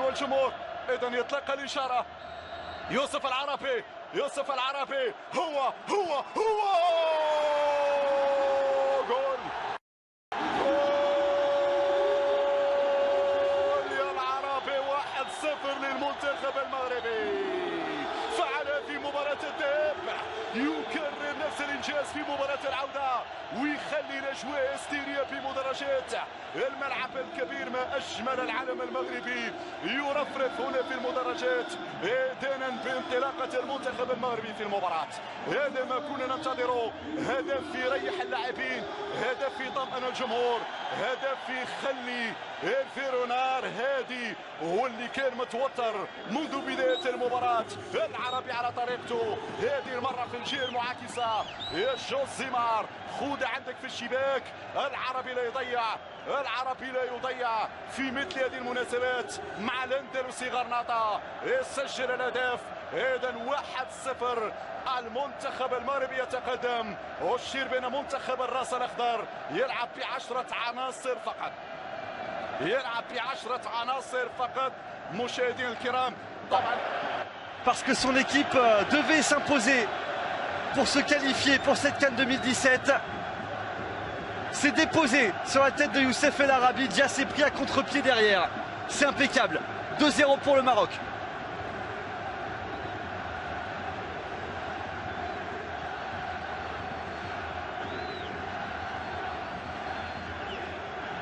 والجمهور. إذا يطلق الإشارة يوسف العربي. يوسف العربي هو جول. جول يا العربي. 1-0 للمنتخب المغربي. فعل في مباراة الذهاب، يكرر نفس الإنجاز في مباراة العودة، ويخلي الأجواء هستيرية في مدرجات الملعب الكبير. ما أجمل العلم المغربي يرفرف هنا في المدرجات إذانا بانطلاقة المنتخب المغربي في المباراة. هذا ما كنا ننتظره، هدف يريح اللاعبين، هدف يطمئن الجمهور، هدف يخلي الفيرونار هادي، هو اللي كان متوتر منذ بداية المباراة. العربي على طريقته، هذه المرة في الجهة المعاكسة يا جوزيمار، خذ عندك في الشباك. العربي لا يضيع، العربي لا يضيع في مثل هذه المناسبات مع الأندلسي غرناطة. يسجل الهدف. إذا 1-0 المنتخب المغربي يتقدم. أشير بأن منتخب الراس الأخضر يلعب ب10 عناصر فقط، يلعب ب10 عناصر فقط مشاهدينا الكرام. طبعا parce que son équipe devait s'imposer pour se qualifier pour cette CAN 2017. C'est déposé sur la tête de Youssef El Arabi. Dia s'est pris à contre-pied derrière. C'est impeccable. 2-0 pour le Maroc.